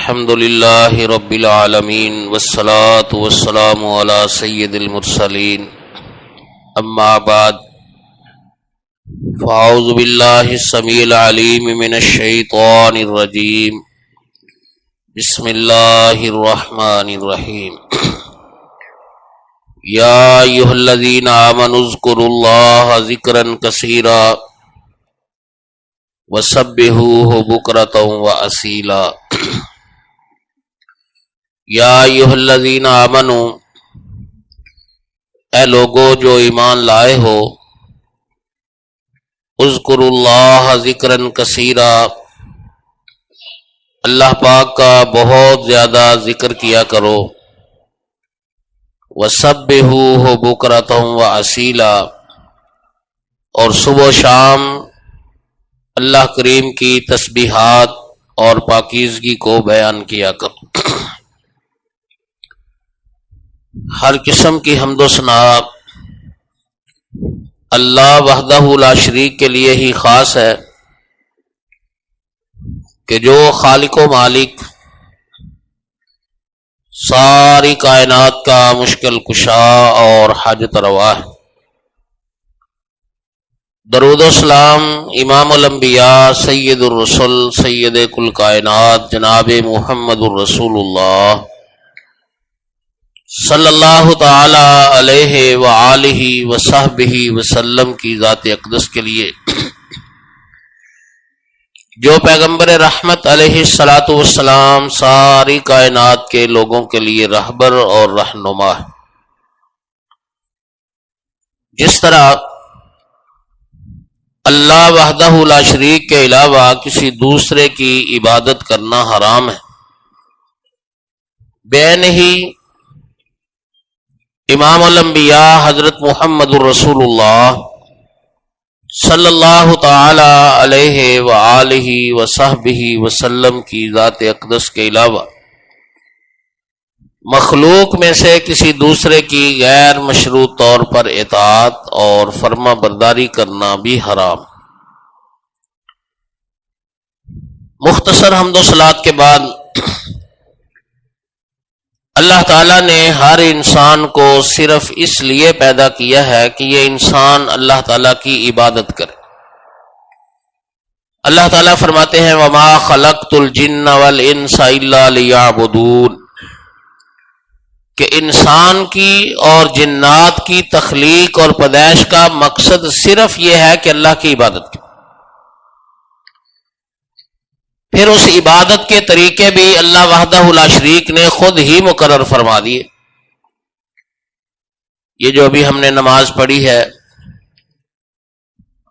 الحمد لله رب العالمين والصلاة والسلام على سيد المرسلين أما بعد فأعوذ بالله السميع العليم من الشيطان الرجيم بسم الله الرحمن الرحيم يا أيها الذين آمنوا اذكروا الله ذكرا كثيرا وسبحوه بكرة وأصيلا یا ایھا الذین آمنوا، اے لوگو جو ایمان لائے ہو، اذکروا اللہ ذکرا کثیرا، اللہ پاک کا بہت زیادہ ذکر کیا کرو، وسبحوہ بکرۃ واصیلا، اور صبح و شام اللہ کریم کی تسبیحات اور پاکیزگی کو بیان کیا کرو۔ ہر قسم کی حمد و ثنا اللہ وحدہ لا شریک کے لیے ہی خاص ہے کہ جو خالق و مالک، ساری کائنات کا مشکل کشا اور حاجت روا ہے۔ درود و سلام امام الانبیاء سید الرسل سید کل کائنات جناب محمد الرسول اللہ صلی اللہ تعالی علیہ وآلہ وصحبہ وسلم کی ذات اقدس کے لیے، جو پیغمبر رحمت علیہ الصلاۃ والسلام ساری کائنات کے لوگوں کے لیے رہبر اور رہنما ہے۔ جس طرح اللہ وحدہ لا شریک کے علاوہ کسی دوسرے کی عبادت کرنا حرام ہے، بین ہی امام الانبیاء حضرت محمد الرسول اللہ صلی اللہ تعالی علیہ وآلہ وصحبہ وسلم کی ذات اقدس کے علاوہ مخلوق میں سے کسی دوسرے کی غیر مشروط طور پر اطاعت اور فرما برداری کرنا بھی حرام۔ مختصر حمد و صلوات کے بعد اللہ تعالیٰ نے ہر انسان کو صرف اس لیے پیدا کیا ہے کہ یہ انسان اللہ تعالیٰ کی عبادت کرے۔ اللہ تعالیٰ فرماتے ہیں وَمَا خَلَقْتُ الْجِنَّ وَالْإِنسَ إِلَّا لِيَعْبُدُونَ، کہ انسان کی اور جنات کی تخلیق اور پیدائش کا مقصد صرف یہ ہے کہ اللہ کی عبادت کرے۔ پھر اس عبادت کے طریقے بھی اللہ وحدہ لا شریک نے خود ہی مقرر فرما دیے۔ یہ جو ابھی ہم نے نماز پڑھی ہے،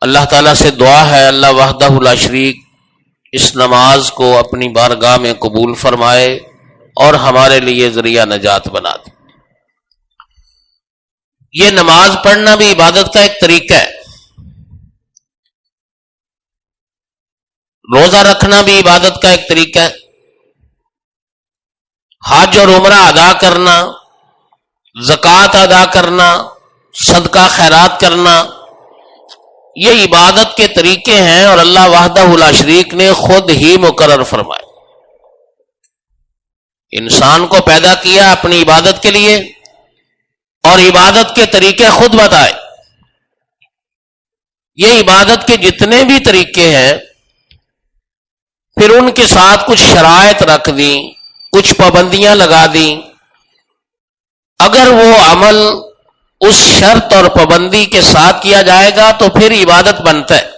اللہ تعالیٰ سے دعا ہے اللہ وحدہ لا شریک اس نماز کو اپنی بارگاہ میں قبول فرمائے اور ہمارے لیے ذریعہ نجات بنا دے۔ یہ نماز پڑھنا بھی عبادت کا ایک طریقہ ہے، روزہ رکھنا بھی عبادت کا ایک طریقہ ہے، حج اور عمرہ ادا کرنا، زکوٰۃ ادا کرنا، صدقہ خیرات کرنا، یہ عبادت کے طریقے ہیں اور اللہ وحدہ لا شریک نے خود ہی مقرر فرمائے۔ انسان کو پیدا کیا اپنی عبادت کے لیے اور عبادت کے طریقے خود بتائے۔ یہ عبادت کے جتنے بھی طریقے ہیں پھر ان کے ساتھ کچھ شرائط رکھ دیں، کچھ پابندیاں لگا دیں۔ اگر وہ عمل اس شرط اور پابندی کے ساتھ کیا جائے گا تو پھر عبادت بنتا ہے۔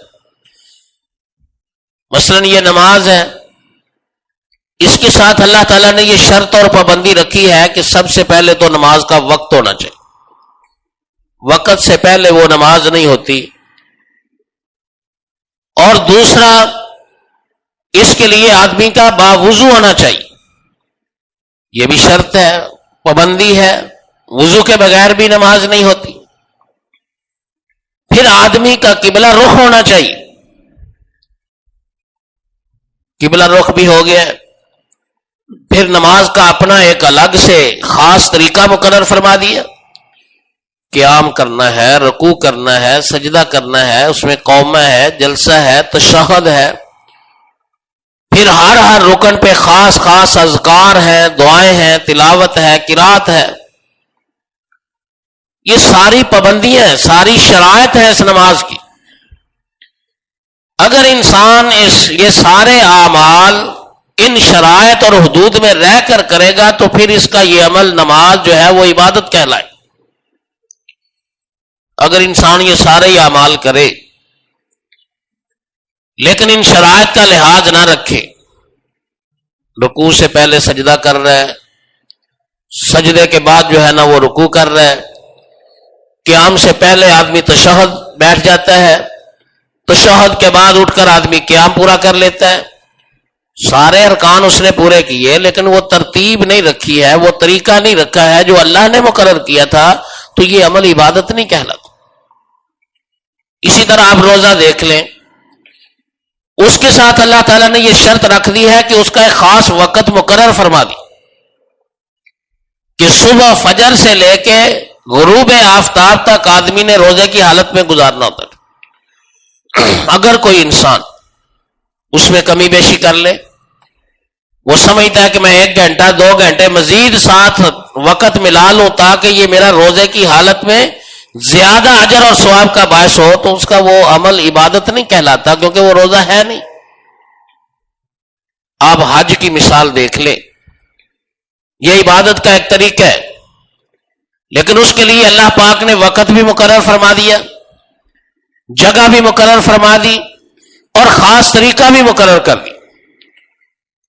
مثلا یہ نماز ہے، اس کے ساتھ اللہ تعالیٰ نے یہ شرط اور پابندی رکھی ہے کہ سب سے پہلے تو نماز کا وقت ہونا چاہیے، وقت سے پہلے وہ نماز نہیں ہوتی۔ اور دوسرا، اس کے لیے آدمی کا باوضو ہونا چاہیے، یہ بھی شرط ہے، پابندی ہے، وضو کے بغیر بھی نماز نہیں ہوتی۔ پھر آدمی کا قبلہ رخ ہونا چاہیے، قبلہ رخ بھی ہو گیا۔ پھر نماز کا اپنا ایک الگ سے خاص طریقہ مقرر فرما دیا، قیام کرنا ہے، رکوع کرنا ہے، سجدہ کرنا ہے، اس میں قومہ ہے، جلسہ ہے، تشہد ہے۔ پھر ہر رکن پہ خاص خاص اذکار ہیں، دعائیں ہیں، تلاوت ہے، قرات ہے. یہ ساری پابندیاں ہیں، ساری شرائط ہیں اس نماز کی. اگر انسان یہ سارے اعمال ان شرائط اور حدود میں رہ کر کرے گا تو پھر اس کا یہ عمل نماز جو ہے وہ عبادت کہلائے. اگر انسان یہ سارے ہی اعمال کرے لیکن ان شرائط کا لحاظ نہ رکھے، رکوع سے پہلے سجدہ کر رہا ہے، سجدے کے بعد جو ہے نا وہ رکوع کر رہا ہے، قیام سے پہلے آدمی تشہد بیٹھ جاتا ہے، تشہد کے بعد اٹھ کر آدمی قیام پورا کر لیتا ہے، سارے ارکان اس نے پورے کیے لیکن وہ ترتیب نہیں رکھی ہے، وہ طریقہ نہیں رکھا ہے جو اللہ نے مقرر کیا تھا، تو یہ عمل عبادت نہیں کہلاتا. اسی طرح آپ روزہ دیکھ لیں، اس کے ساتھ اللہ تعالیٰ نے یہ شرط رکھ دی ہے کہ اس کا ایک خاص وقت مقرر فرما دی کہ صبح فجر سے لے کے غروب آفتاب تک آدمی نے روزے کی حالت میں گزارنا ہوتا ہے. اگر کوئی انسان اس میں کمی بیشی کر لے، وہ سمجھتا ہے کہ میں 1 گھنٹہ 2 گھنٹے مزید ساتھ وقت ملا لوں تاکہ یہ میرا روزے کی حالت میں زیادہ اجر اور ثواب کا باعث ہو، تو اس کا وہ عمل عبادت نہیں کہلاتا کیونکہ وہ روزہ ہے نہیں. آپ حج کی مثال دیکھ لیں، یہ عبادت کا ایک طریقہ ہے لیکن اس کے لیے اللہ پاک نے وقت بھی مقرر فرما دیا، جگہ بھی مقرر فرما دی اور خاص طریقہ بھی مقرر کر دی.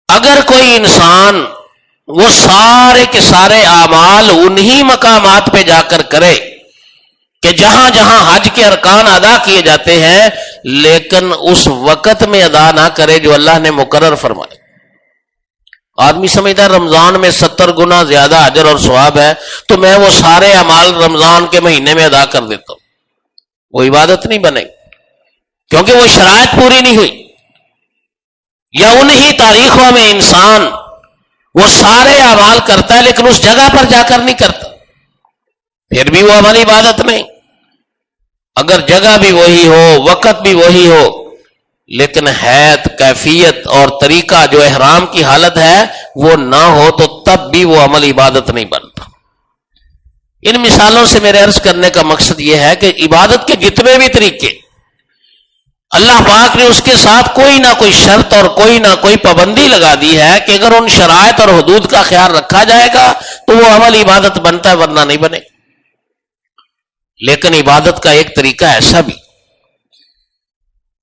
اگر کوئی انسان وہ سارے کے سارے اعمال انہی مقامات پہ جا کر کرے کہ جہاں جہاں حج کے ارکان ادا کیے جاتے ہیں لیکن اس وقت میں ادا نہ کرے جو اللہ نے مقرر فرمائے. آدمی سمجھتا ہے رمضان میں 70 گنا زیادہ اجر اور ثواب ہے تو میں وہ سارے اعمال رمضان کے مہینے میں ادا کر دیتا ہوں، وہ عبادت نہیں بنے کیونکہ وہ شرائط پوری نہیں ہوئی. یا انہی تاریخوں میں انسان وہ سارے اعمال کرتا ہے لیکن اس جگہ پر جا کر نہیں کرتا، پھر بھی وہ ہماری عبادت نہیں. اگر جگہ بھی وہی ہو، وقت بھی وہی ہو، لیکن حیت، کیفیت اور طریقہ جو احرام کی حالت ہے وہ نہ ہو تو تب بھی وہ عمل عبادت نہیں بنتا. ان مثالوں سے میرے عرض کرنے کا مقصد یہ ہے کہ عبادت کے جتنے بھی طریقے اللہ پاک نے اس کے ساتھ کوئی نہ کوئی شرط اور کوئی نہ کوئی پابندی لگا دی ہے کہ اگر ان شرائط اور حدود کا خیال رکھا جائے گا تو وہ عمل عبادت بنتا ہے ورنہ نہیں بنے. لیکن عبادت کا ایک طریقہ ایسا بھی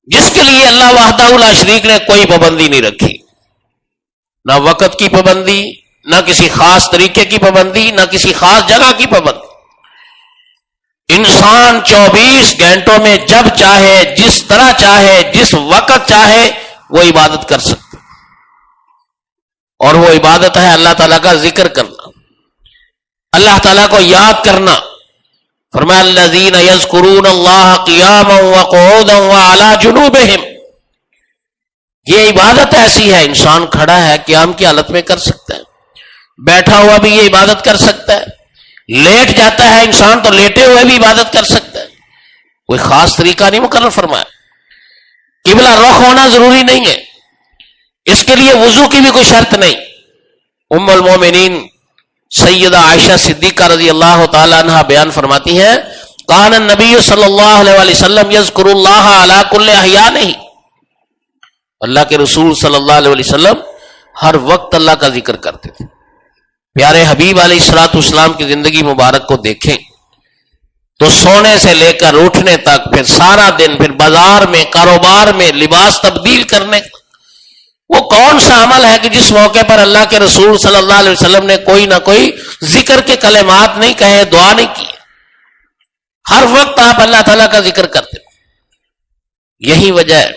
جس کے لیے اللہ وحدہ لا شریک نے کوئی پابندی نہیں رکھی، نہ وقت کی پابندی، نہ کسی خاص طریقے کی پابندی، نہ کسی خاص جگہ کی پابندی. انسان 24 گھنٹوں میں جب چاہے، جس طرح چاہے، جس وقت چاہے وہ عبادت کر سکتا، اور وہ عبادت ہے اللہ تعالیٰ کا ذکر کرنا، اللہ تعالیٰ کو یاد کرنا. فرمایا الذین یذکرون اللہ قیاما وقعودا وعلی جنوبہم. یہ عبادت ایسی ہے، انسان کھڑا ہے قیام کی حالت میں کر سکتا ہے، بیٹھا ہوا بھی یہ عبادت کر سکتا ہے، لیٹ جاتا ہے انسان تو لیٹے ہوئے بھی عبادت کر سکتا ہے. کوئی خاص طریقہ نہیں مقرر فرمایا. قبلہ رخ ہونا ضروری نہیں ہے، اس کے لیے وضو کی بھی کوئی شرط نہیں. ام المومنین سیدہ عائشہ صدیقہ رضی اللہ تعالی عنہ بیان فرماتی ہیں کان النبی صلی اللہ علیہ وسلم یذکر اللہ علی کل احیانہ. اللہ کے رسول صلی اللہ علیہ وسلم ہر وقت اللہ کا ذکر کرتے تھے. پیارے حبیب علیہ الصلوۃ والسلام کی زندگی مبارک کو دیکھیں تو سونے سے لے کر اٹھنے تک، پھر سارا دن، پھر بازار میں، کاروبار میں، لباس تبدیل کرنے، وہ کون سا عمل ہے کہ جس موقع پر اللہ کے رسول صلی اللہ علیہ وسلم نے کوئی نہ کوئی ذکر کے کلمات نہیں کہے، دعا نہیں کی. ہر وقت آپ اللہ تعالیٰ کا ذکر کرتے. یہی وجہ ہے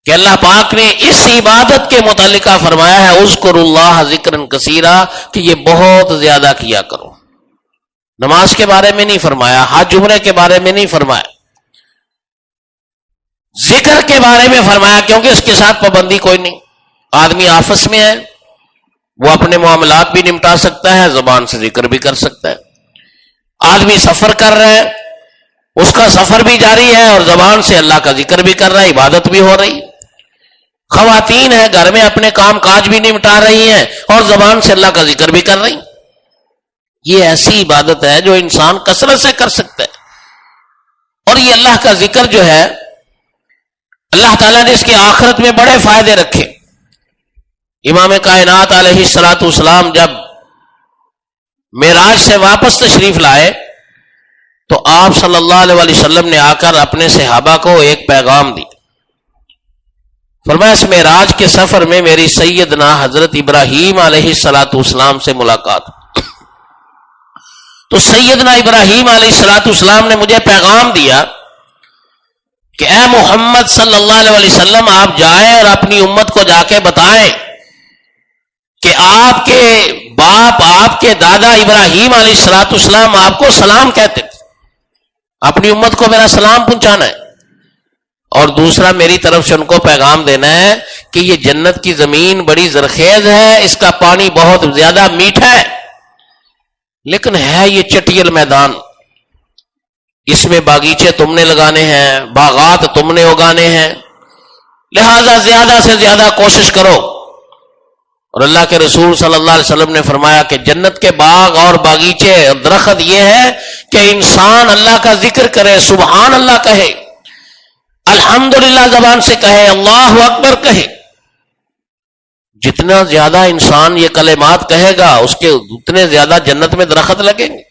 کہ اللہ پاک نے اس عبادت کے متعلقہ فرمایا ہے اذکروا اللہ ذکرا کثیرا، کہ یہ بہت زیادہ کیا کرو. نماز کے بارے میں نہیں فرمایا، حج عمرے کے بارے میں نہیں فرمایا، ذکر کے بارے میں فرمایا کیونکہ اس کے ساتھ پابندی کوئی نہیں. آدمی آفس میں ہے، وہ اپنے معاملات بھی نمٹا سکتا ہے، زبان سے ذکر بھی کر سکتا ہے. آدمی سفر کر رہا ہے، اس کا سفر بھی جاری ہے اور زبان سے اللہ کا ذکر بھی کر رہا ہے، عبادت بھی ہو رہی. خواتین ہیں گھر میں اپنے کام کاج بھی نمٹا رہی ہیں اور زبان سے اللہ کا ذکر بھی کر رہی ہیں. یہ ایسی عبادت ہے جو انسان کثرت سے کر سکتا ہے. اور یہ اللہ کا ذکر جو ہے اللہ تعالیٰ نے اس کے آخرت میں بڑے فائدے رکھے. امام کائنات علیہ الصلوۃ والسلام جب معراج سے واپس تشریف لائے تو آپ صلی اللہ علیہ وسلم نے آ کر اپنے صحابہ کو ایک پیغام دی. فرمایا اس معراج کے سفر میں میری سیدنا حضرت ابراہیم علیہ الصلوۃ والسلام سے ملاقات. تو سیدنا ابراہیم علیہ الصلوۃ والسلام نے مجھے پیغام دیا کہ اے محمد صلی اللہ علیہ وسلم آپ جائیں اور اپنی امت کو جا کے بتائیں کہ آپ کے باپ آپ کے دادا ابراہیم علیہ الصلوۃ والسلام آپ کو سلام کہتے تھے. اپنی امت کو میرا سلام پہنچانا ہے. اور دوسرا میری طرف سے ان کو پیغام دینا ہے کہ یہ جنت کی زمین بڑی زرخیز ہے, اس کا پانی بہت زیادہ میٹھا ہے, لیکن ہے یہ چٹیل میدان. اس میں باغیچے تم نے لگانے ہیں, باغات تم نے اگانے ہیں, لہذا زیادہ سے زیادہ کوشش کرو. اور اللہ کے رسول صلی اللہ علیہ وسلم نے فرمایا کہ جنت کے باغ اور باغیچے درخت یہ ہے کہ انسان اللہ کا ذکر کرے, سبحان اللہ کہے, الحمدللہ زبان سے کہے, اللہ اکبر کہے. جتنا زیادہ انسان یہ کلمات کہے گا اس کے اتنے زیادہ جنت میں درخت لگیں گے.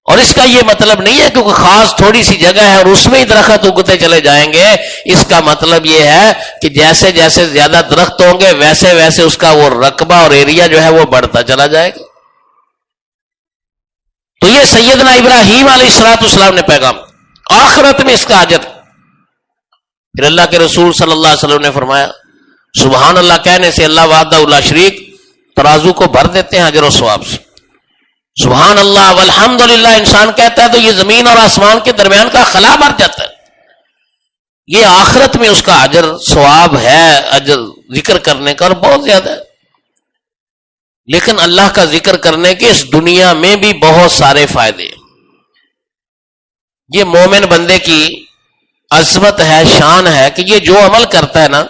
اور اس کا یہ مطلب نہیں ہے کیونکہ خاص تھوڑی سی جگہ ہے اور اس میں ہی درخت اگتے چلے جائیں گے. اس کا مطلب یہ ہے کہ جیسے جیسے زیادہ درخت ہوں گے ویسے ویسے اس کا وہ رقبہ اور ایریا جو ہے وہ بڑھتا چلا جائے گا. تو یہ سیدنا ابراہیم علیہ الصلوۃ والسلام نے پیغام, آخرت میں اس کا اجر. پھر اللہ کے رسول صلی اللہ علیہ وسلم نے فرمایا سبحان اللہ کہنے سے اللہ وحدہ لا شریک ترازو کو بھر دیتے ہیں اجر و ثواب سے. سبحان اللہ والحمدللہ انسان کہتا ہے تو یہ زمین اور آسمان کے درمیان کا خلا بھر جاتا ہے. یہ آخرت میں اس کا اجر ثواب ہے, اجر ذکر کرنے کا بہت زیادہ ہے. لیکن اللہ کا ذکر کرنے کے اس دنیا میں بھی بہت سارے فائدے. یہ مومن بندے کی عظمت ہے, شان ہے کہ یہ جو عمل کرتا ہے نا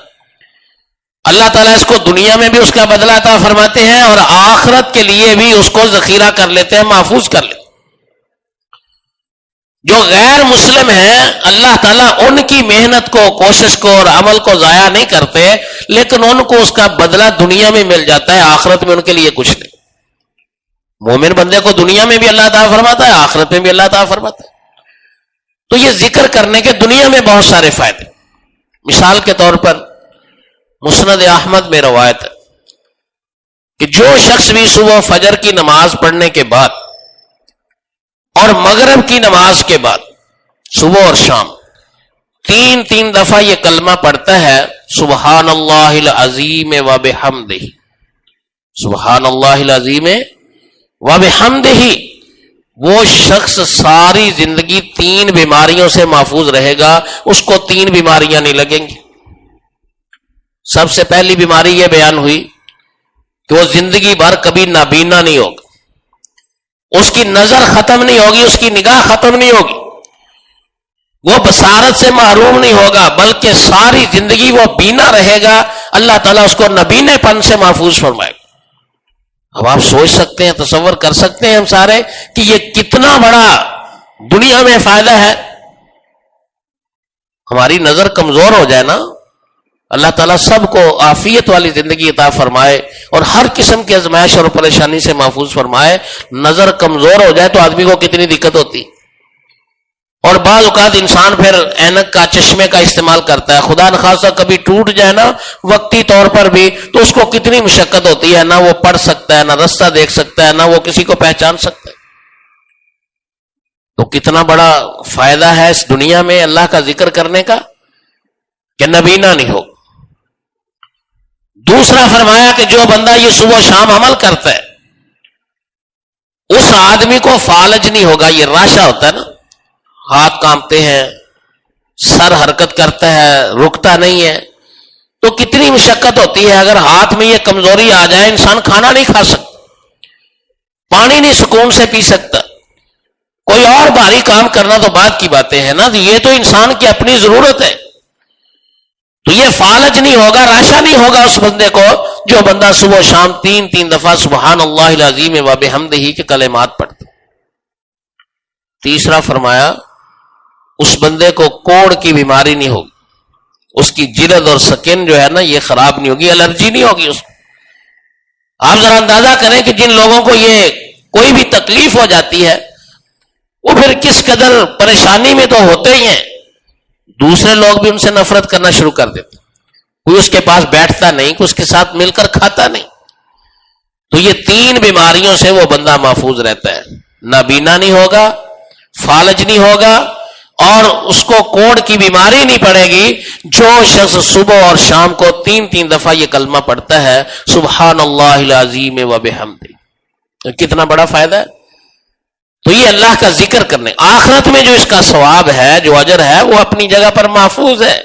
اللہ تعالیٰ اس کو دنیا میں بھی اس کا بدلہ عطا فرماتے ہیں اور آخرت کے لیے بھی اس کو ذخیرہ کر لیتے ہیں, محفوظ کر لیتے ہیں. جو غیر مسلم ہیں اللہ تعالیٰ ان کی محنت کو, کوشش کو اور عمل کو ضائع نہیں کرتے, لیکن ان کو اس کا بدلہ دنیا میں مل جاتا ہے, آخرت میں ان کے لیے کچھ نہیں. مومن بندے کو دنیا میں بھی اللہ تعالیٰ فرماتا ہے, آخرت میں بھی اللہ تعالیٰ فرماتا ہے. تو یہ ذکر کرنے کے دنیا میں بہت سارے فائدے. مثال کے طور پر مسند احمد میں روایت ہے کہ جو شخص بھی صبح فجر کی نماز پڑھنے کے بعد اور مغرب کی نماز کے بعد صبح اور شام تین دفعہ یہ کلمہ پڑھتا ہے سبحان اللہ العظیم و بحمدہ, سبحان اللہ العظیم و بحمدہ, وہ شخص ساری زندگی 3 بیماریوں سے محفوظ رہے گا, اس کو 3 بیماریاں نہیں لگیں گی. سب سے پہلی بیماری یہ بیان ہوئی کہ وہ زندگی بھر کبھی نابینا نہیں ہوگا, اس کی نظر ختم نہیں ہوگی, اس کی نگاہ ختم نہیں ہوگی, وہ بصارت سے محروم نہیں ہوگا بلکہ ساری زندگی وہ بینا رہے گا. اللہ تعالیٰ اس کو نبینے پن سے محفوظ فرمائے گا. اب آپ سوچ سکتے ہیں, تصور کر سکتے ہیں ہم سارے کہ یہ کتنا بڑا دنیا میں فائدہ ہے. ہماری نظر کمزور ہو جائے نا, اللہ تعالیٰ سب کو عافیت والی زندگی عطا فرمائے اور ہر قسم کی آزمائش اور پریشانی سے محفوظ فرمائے. نظر کمزور ہو جائے تو آدمی کو کتنی دقت ہوتی, اور بعض اوقات انسان پھر اینک کا, چشمے کا استعمال کرتا ہے, خدا نخواستہ کبھی ٹوٹ جائے نا وقتی طور پر بھی تو اس کو کتنی مشقت ہوتی ہے, نہ وہ پڑھ سکتا ہے, نہ رستہ دیکھ سکتا ہے, نہ وہ کسی کو پہچان سکتا ہے. تو کتنا بڑا فائدہ ہے اس دنیا میں اللہ کا ذکر کرنے کا کہ نبینا نہیں ہو. دوسرا فرمایا کہ جو بندہ یہ صبح شام عمل کرتا ہے اس آدمی کو فالج نہیں ہوگا. یہ راشا ہوتا ہے نا, ہاتھ کانپتے ہیں, سر حرکت کرتا ہے, رکتا نہیں ہے, تو کتنی مشقت ہوتی ہے. اگر ہاتھ میں یہ کمزوری آ جائے انسان کھانا نہیں کھا سکتا, پانی نہیں سکون سے پی سکتا, کوئی اور بھاری کام کرنا تو بات کی باتیں ہیں نا. یہ تو انسان کی اپنی ضرورت ہے. تو یہ فالج نہیں ہوگا، راشا نہیں ہوگا اس بندے کو جو بندہ صبح و شام 3 دفعہ سبحان اللہ العظیم و بحمدہ کے کلمات پڑھتا۔ تیسرا فرمایا اس بندے کو کوڑ کی بیماری نہیں ہوگی، اس کی جلد اور سکن جو ہے نا یہ خراب نہیں ہوگی، الرجی نہیں ہوگی اس کو۔ آپ ذرا اندازہ کریں کہ جن لوگوں کو یہ کوئی بھی تکلیف ہو جاتی ہے وہ پھر کس قدر پریشانی میں تو ہوتے ہی ہیں، دوسرے لوگ بھی ان سے نفرت کرنا شروع کر دیتے، کوئی اس کے پاس بیٹھتا نہیں، کوئی اس کے ساتھ مل کر کھاتا نہیں۔ تو یہ 3 بیماریوں سے وہ بندہ محفوظ رہتا ہے، نابینا نہیں ہوگا، فالج نہیں ہوگا، اور اس کو کوڑ کی بیماری نہیں پڑے گی جو شخص صبح اور شام کو 3 دفعہ یہ کلمہ پڑھتا ہے سبحان اللہ العظیم و بحمدہ۔ کتنا بڑا فائدہ ہے۔ تو یہ اللہ کا ذکر کرنے، آخرت میں جو اس کا ثواب ہے، جو اجر ہے، وہ اپنی جگہ پر محفوظ ہے،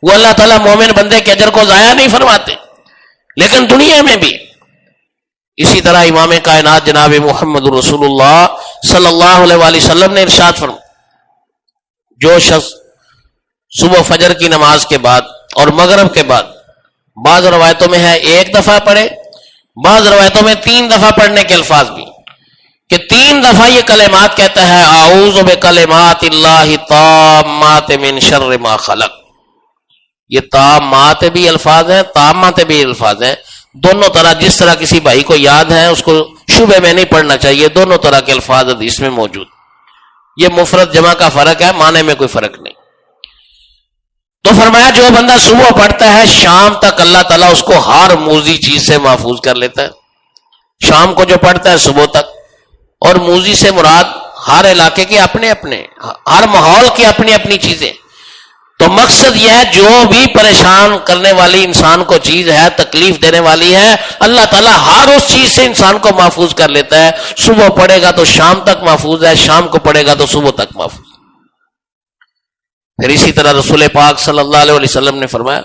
وہ اللہ تعالیٰ مومن بندے کے اجر کو ضائع نہیں فرماتے، لیکن دنیا میں بھی اسی طرح امام کائنات جناب محمد رسول اللہ صلی اللہ علیہ وآلہ وسلم نے ارشاد فرمایا جو شخص صبح فجر کی نماز کے بعد اور مغرب کے بعد، بعض روایتوں میں ہے 1 دفعہ پڑھے، بعض روایتوں میں 3 دفعہ پڑھنے کے الفاظ بھی، کہ 3 دفعہ یہ کلمات کہتا ہے اعوذ بکلمات اللہ التامات من شر ما خلق۔ یہ تامات بھی الفاظ ہیں، تامات بھی الفاظ ہیں، دونوں طرح، جس طرح کسی بھائی کو یاد ہے اس کو شبہ میں نہیں پڑھنا چاہیے، دونوں طرح کے الفاظ حدیث میں موجود۔ یہ مفرد جمع کا فرق ہے، معنی میں کوئی فرق نہیں۔ تو فرمایا جو بندہ صبح پڑھتا ہے شام تک اللہ تعالیٰ اس کو ہر موذی چیز سے محفوظ کر لیتا ہے۔ شام کو جو پڑھتا ہے صبح تک، اور موذی سے مراد ہر علاقے کے اپنے اپنے، ہر ماحول کی اپنی اپنی چیزیں۔ تو مقصد یہ ہے جو بھی پریشان کرنے والی انسان کو چیز ہے، تکلیف دینے والی ہے، اللہ تعالیٰ ہر اس چیز سے انسان کو محفوظ کر لیتا ہے۔ صبح پڑھے گا تو شام تک محفوظ ہے، شام کو پڑھے گا تو صبح تک محفوظ۔ پھر اسی طرح رسول پاک صلی اللہ علیہ وسلم نے فرمایا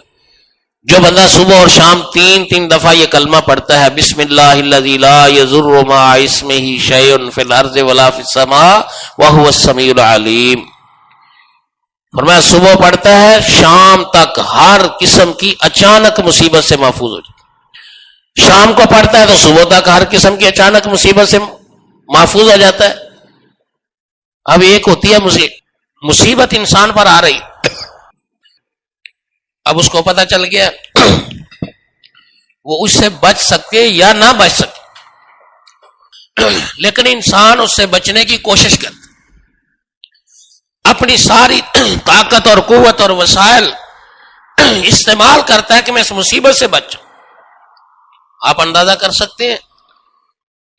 جو بندہ صبح اور شام 3 دفعہ یہ کلمہ پڑھتا ہے بسم اللہ الذی لا یضر مع اسمہ شیء فی الارض ولا فی السماء وہو السمیع العلیم، فرمایا صبح پڑھتا ہے شام تک ہر قسم کی اچانک مصیبت سے محفوظ ہو جاتا ہے، شام کو پڑھتا ہے تو صبح تک ہر قسم کی اچانک مصیبت سے محفوظ ہو جاتا ہے۔ اب ایک ہوتی ہے مصیبت انسان پر آ رہی، اب اس کو پتہ چل گیا وہ اس سے بچ سکے یا نہ بچ سکے، لیکن انسان اس سے بچنے کی کوشش کرتا، اپنی ساری طاقت اور قوت اور وسائل استعمال کرتا ہے کہ میں اس مصیبت سے بچوں۔ آپ اندازہ کر سکتے ہیں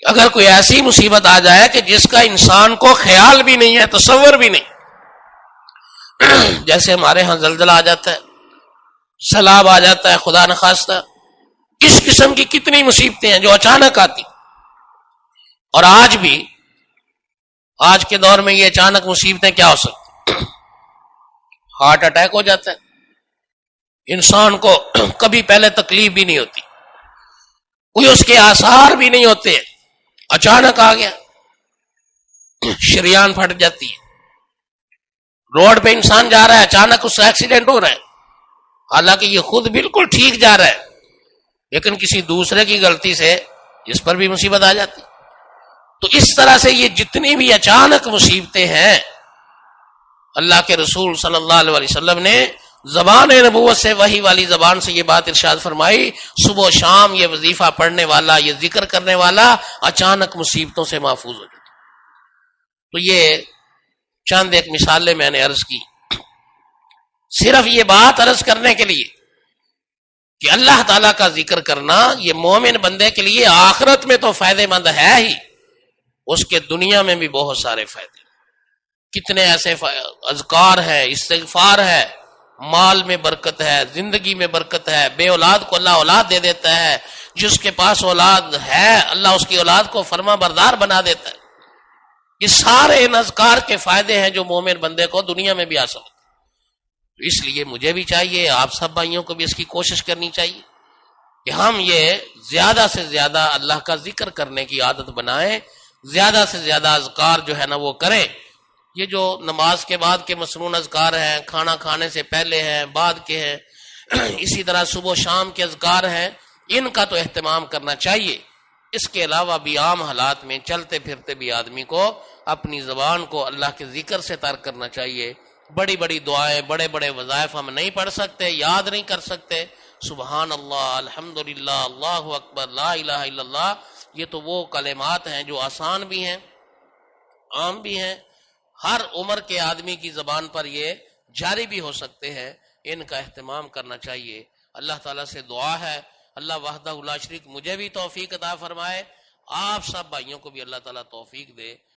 اگر کوئی ایسی مصیبت آ جائے کہ جس کا انسان کو خیال بھی نہیں ہے، تصور بھی نہیں، جیسے ہمارے ہاں زلزلہ آ جاتا ہے، سیلاب آ جاتا ہے، خدا نخواستہ، اس قسم کی کتنی مصیبتیں ہیں جو اچانک آتی، اور آج بھی آج کے دور میں یہ اچانک مصیبتیں کیا ہو سکتی، ہارٹ اٹیک ہو جاتا ہے، انسان کو کبھی پہلے تکلیف بھی نہیں ہوتی، کوئی اس کے آثار بھی نہیں ہوتے، اچانک آ گیا، شریان پھٹ جاتی ہے، روڈ پہ انسان جا رہا ہے، اچانک اس سے ایکسیڈنٹ ہو رہا ہے، حالانکہ یہ خود بالکل ٹھیک جا رہا ہے، لیکن کسی دوسرے کی غلطی سے اس پر بھی مصیبت آ جاتی۔ تو اس طرح سے یہ جتنی بھی اچانک مصیبتیں ہیں، اللہ کے رسول صلی اللہ علیہ وسلم نے زبان نبوت سے، وحی والی زبان سے یہ بات ارشاد فرمائی، صبح و شام یہ وظیفہ پڑھنے والا، یہ ذکر کرنے والا اچانک مصیبتوں سے محفوظ ہو جاتا۔ تو یہ چند ایک مثالیں میں نے عرض کی، صرف یہ بات عرض کرنے کے لیے کہ اللہ تعالیٰ کا ذکر کرنا یہ مومن بندے کے لیے آخرت میں تو فائدہ مند ہے ہی، اس کے دنیا میں بھی بہت سارے فائدے، کتنے ایسے اذکار ہیں، استغفار ہے، مال میں برکت ہے، زندگی میں برکت ہے، بے اولاد کو اللہ اولاد دے دیتا ہے، جس کے پاس اولاد ہے اللہ اس کی اولاد کو فرما بردار بنا دیتا ہے۔ یہ سارے ان اذکار کے فائدے ہیں جو مومن بندے کو دنیا میں بھی حاصل ہوتے ہیں۔ تو اس لیے مجھے بھی چاہیے، آپ سب بھائیوں کو بھی اس کی کوشش کرنی چاہیے کہ ہم یہ زیادہ سے زیادہ اللہ کا ذکر کرنے کی عادت بنائیں، زیادہ سے زیادہ اذکار جو ہے نا وہ کریں۔ یہ جو نماز کے بعد کے مسنون اذکار ہیں، کھانا کھانے سے پہلے ہیں، بعد کے ہیں، اسی طرح صبح و شام کے اذکار ہیں، ان کا تو اہتمام کرنا چاہیے۔ اس کے علاوہ بھی عام حالات میں چلتے پھرتے بھی آدمی کو اپنی زبان کو اللہ کے ذکر سے ترک کرنا چاہیے۔ بڑی بڑی دعائیں، بڑے بڑے وظائف ہم نہیں پڑھ سکتے، یاد نہیں کر سکتے، سبحان اللہ، الحمدللہ، اللہ اکبر، لا الہ الا اللہ، یہ تو وہ کلمات ہیں جو آسان بھی ہیں، عام بھی ہیں، ہر عمر کے آدمی کی زبان پر یہ جاری بھی ہو سکتے ہیں۔ ان کا اہتمام کرنا چاہیے۔ اللہ تعالیٰ سے دعا ہے اللہ وحدہ لا شریک مجھے بھی توفیق عطا فرمائے، آپ سب بھائیوں کو بھی اللہ تعالیٰ توفیق دے۔